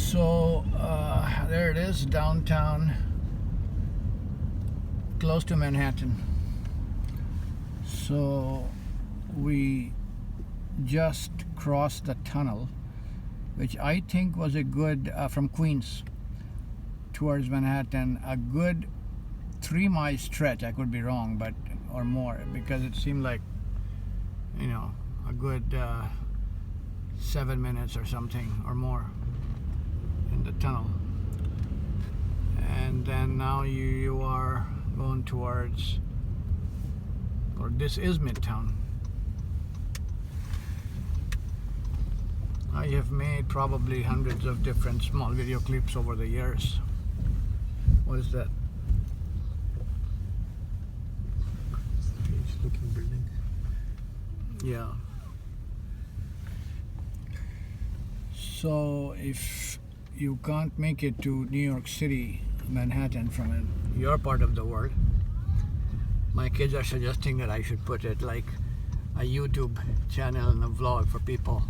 So there it is, downtown, close to Manhattan. So we just crossed the tunnel, which I think was a good, from Queens towards Manhattan, a good 3-mile stretch. I could be wrong, but or more, because it seemed like, you know, a good 7 minutes or something or more in the tunnel. And then now you are going towards, or this is Midtown. I have made probably hundreds of different small video clips over the years. What is that? Strange looking building. Yeah. So if you can't make it to New York City, Manhattan from your part of the world, my kids are suggesting that I should put it like a YouTube channel and a vlog for people.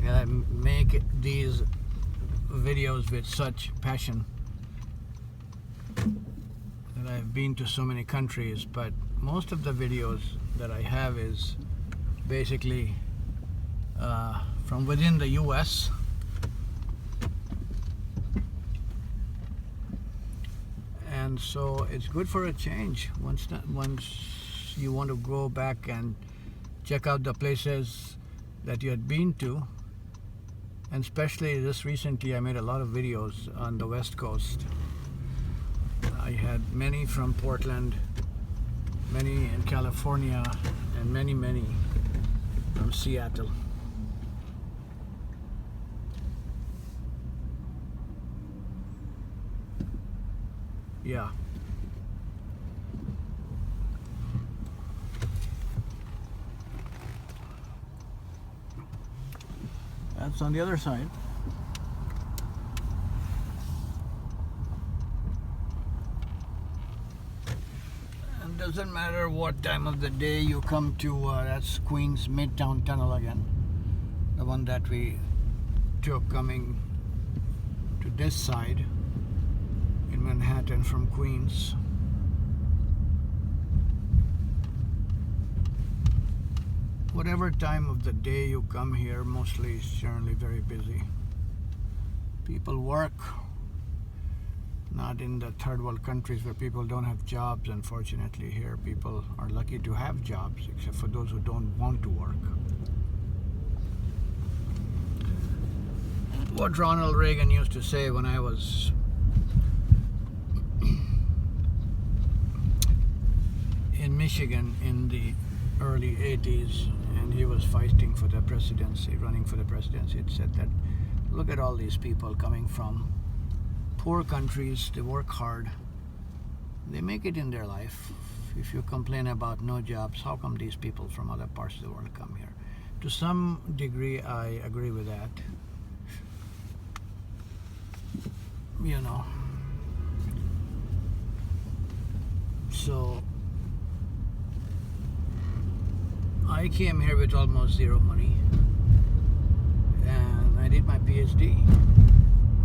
And I make these videos with such passion that I've been to so many countries, but most of the videos that I have is basically from within the US. And so it's good for a change once you want to go back and check out the places that you had been to. And especially this recently, I made a lot of videos on the West Coast. I had many from Portland, many in California, and many from Seattle. Yeah. That's on the other side. And doesn't matter what time of the day you come to, that's Queens Midtown Tunnel again. The one that we took coming to this side in Manhattan from Queens. Whatever time of the day you come here, mostly it's generally very busy. People work, not in the third world countries where people don't have jobs. Unfortunately, here people are lucky to have jobs, except for those who don't want to work. What Ronald Reagan used to say when I was in Michigan in the early 80s, and he was fighting for the presidency, running for the presidency, it said that, look at all these people coming from poor countries, they work hard, they make it in their life. If you complain about no jobs, how come these people from other parts of the world come here? To some degree, I agree with that. You know. So I came here with almost zero money, and I did my PhD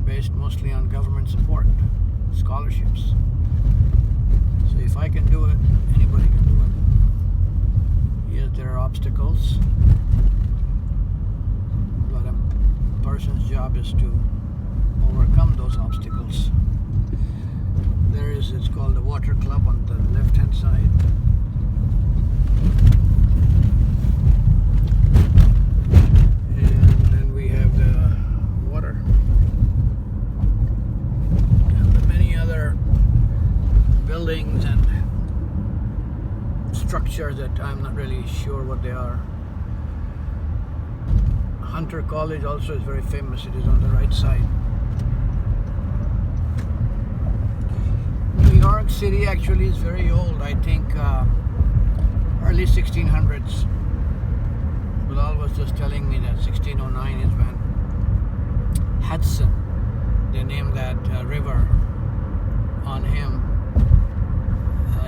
based mostly on government support, scholarships. So if I can do it, anybody can do it. Yes, there are obstacles, but a person's job is to overcome those obstacles. It's called the Water Club on the left-hand side. And then we have the water. And the many other buildings and structures that I'm not really sure what they are. Hunter College also is very famous. It is on the right side. New York City actually is very old. I think early 1600s. Bilal was just telling me that 1609 is when Hudson, they named that river on him.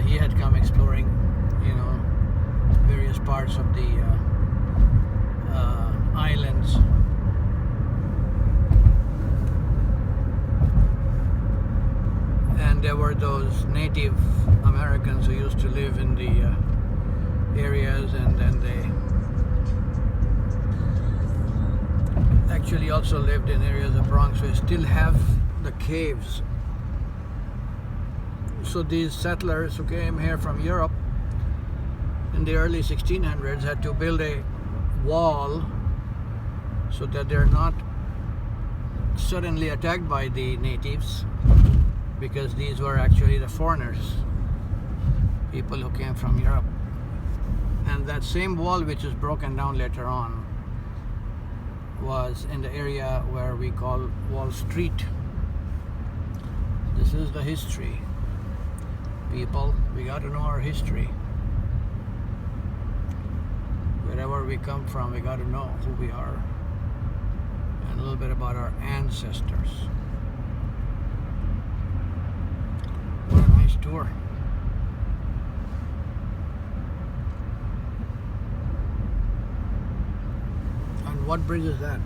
He had come exploring, you know, various parts of the islands. those Native Americans who used to live in the areas, and then they actually also lived in areas of Bronx where still have the caves. So these settlers who came here from Europe in the early 1600s had to build a wall so that they're not suddenly attacked by the natives, because these were actually the foreigners, people who came from Europe. And that same wall, which is broken down later on, was in the area where we call Wall Street. This is the history. People, we got to know our history. Wherever we come from, we got to know who we are and a little bit about our ancestors. What a nice tour. And what bridge is that?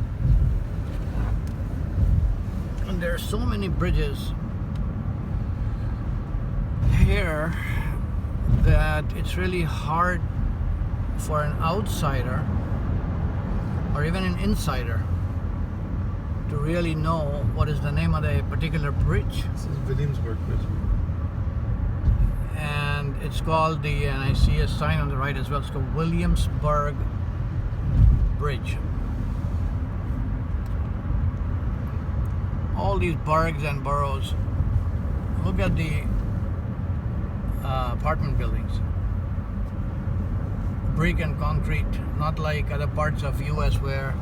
And there are so many bridges here that it's really hard for an outsider or even an insider to really know what is the name of a particular bridge. This is Williamsburg Bridge. And it's called and I see a sign on the right as well, it's called Williamsburg Bridge. All these burgs and boroughs, look at the apartment buildings. Brick and concrete, not like other parts of US where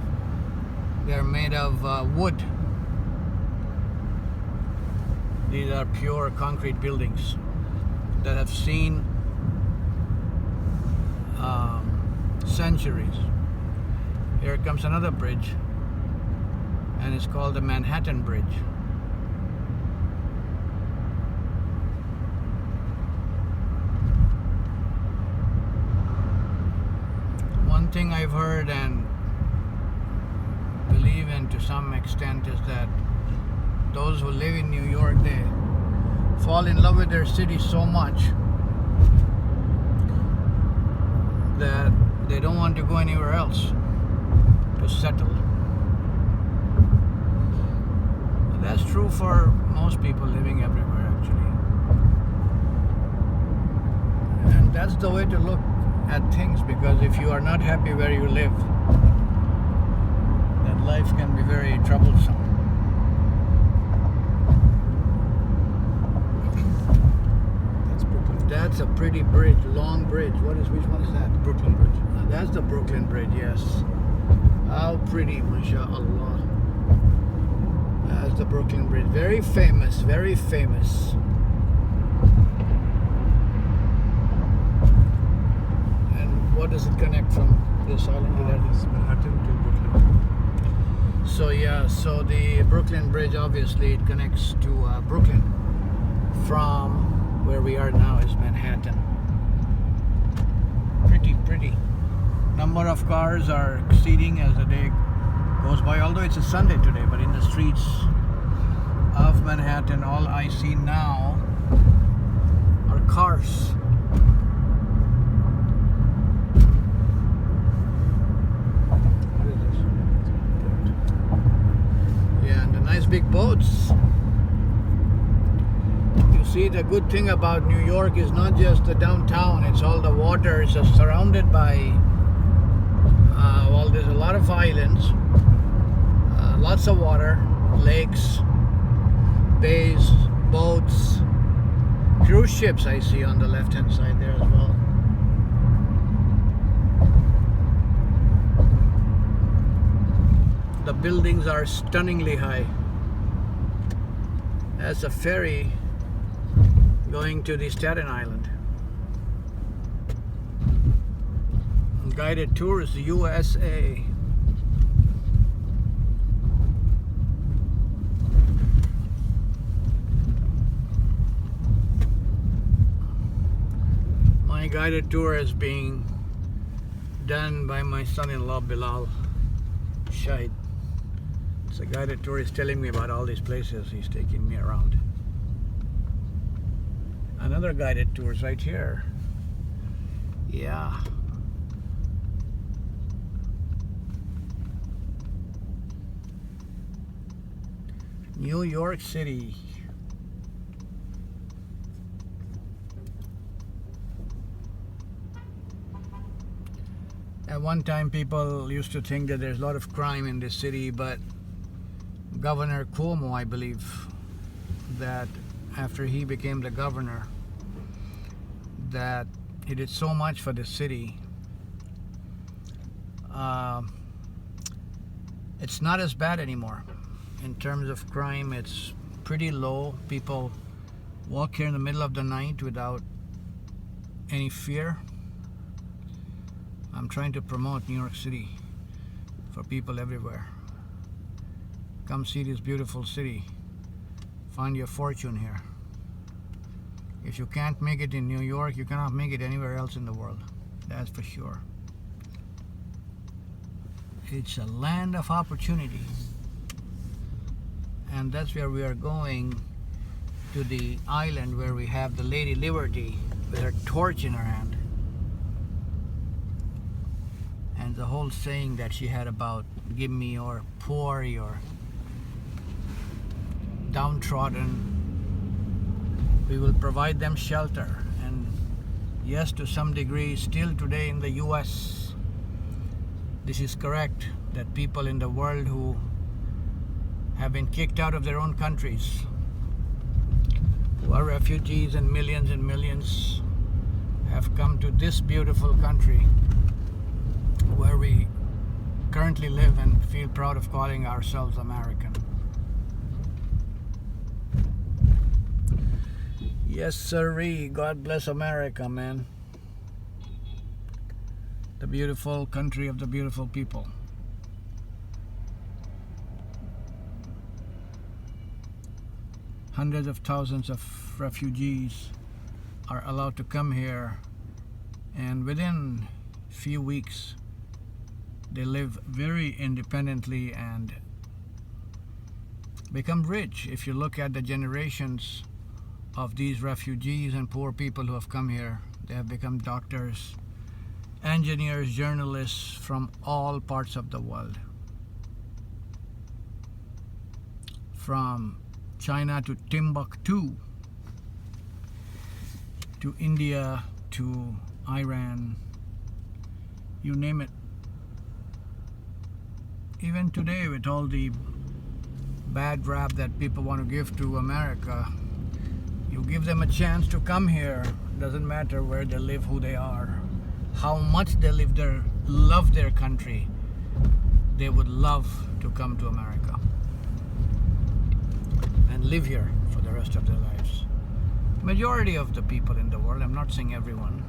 they're made of wood. These are pure concrete buildings that have seen centuries. Here comes another bridge, and it's called the Manhattan Bridge. One thing I've heard and believe in to some extent is that those who live in New York, they fall in love with their city so much that they don't want to go anywhere else to settle. That's true for most people living everywhere, actually. And that's the way to look at things, because if you are not happy where you live, then life can be very troublesome. That's Brooklyn. That's a pretty bridge, long bridge. Which one is that? Brooklyn Bridge. That's the Brooklyn Bridge, yes. How pretty, mashallah. That's the Brooklyn Bridge. Very famous, very famous. And what does it connect from this island to that? This Manhattan to Brooklyn. So yeah, so the Brooklyn Bridge, obviously it connects to Brooklyn. From where we are now is Manhattan. Pretty. Number of cars are exceeding as the day goes by, although it's a Sunday today, but in the streets of Manhattan, all I see now are cars. What is this? Yeah, and the nice big boats. You see, the good thing about New York is not just the downtown, it's all the water. It's surrounded by there's a lot of islands, lots of water, lakes, bays, boats, cruise ships I see on the left hand side there as well. The buildings are stunningly high. That's a ferry going to the Staten Island. Guided Tours USA. My guided tour is being done by my son-in-law Bilal Shahid. It's a guided tour. He's telling me about all these places. He's taking me around. Another guided tour is right here. Yeah. New York City. At one time, people used to think that there's a lot of crime in this city, but Governor Cuomo, I believe, that after he became the governor, that he did so much for the city. It's not as bad anymore. In terms of crime, it's pretty low. People walk here in the middle of the night without any fear. I'm trying to promote New York City for people everywhere. Come see this beautiful city. Find your fortune here. If you can't make it in New York, you cannot make it anywhere else in the world. That's for sure. It's a land of opportunity. And that's where we are going, to the island where we have the Lady Liberty with her torch in her hand. And the whole saying that she had about, give me your poor, your downtrodden, we will provide them shelter. And yes, to some degree, still today in the US, this is correct, that people in the world who have been kicked out of their own countries, who are refugees, and millions have come to this beautiful country where we currently live and feel proud of calling ourselves American. Yes, sirree. God bless America, man. The beautiful country of the beautiful people. Hundreds of thousands of refugees are allowed to come here, and within few weeks they live very independently and become rich. If you look at the generations of these refugees and poor people who have come here, they have become doctors, engineers, journalists from all parts of the world. From China to Timbuktu, to India, to Iran, you name it. Even today, with all the bad rap that people want to give to America, you give them a chance to come here. Doesn't matter where they live, who they are, how much they love their country, they would love to come to America and live here for the rest of their lives. Majority of the people in the world, I'm not saying everyone.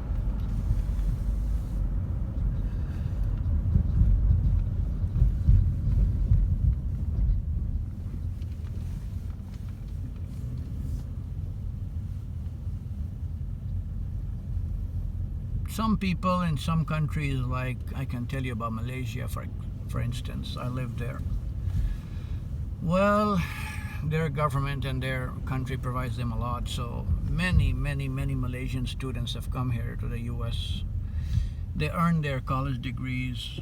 Some people in some countries, like I can tell you about Malaysia, for instance, I lived there. Well, their government and their country provides them a lot, so many Malaysian students have come here to the US. They earn their college degrees,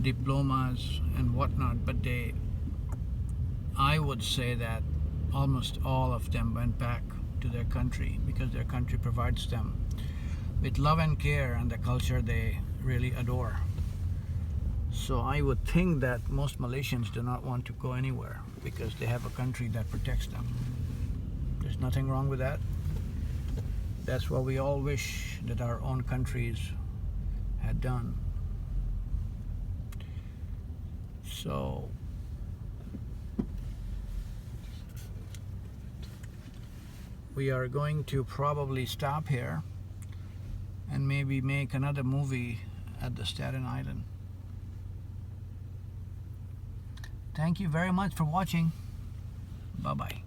diplomas and whatnot, but I would say that almost all of them went back to their country because their country provides them with love and care and the culture they really adore. So I would think that most Malaysians do not want to go anywhere because they have a country that protects them. There's nothing wrong with that. That's what we all wish that our own countries had done. So we are going to probably stop here and maybe make another movie at the Staten Island. Thank you very much for watching. Bye-bye.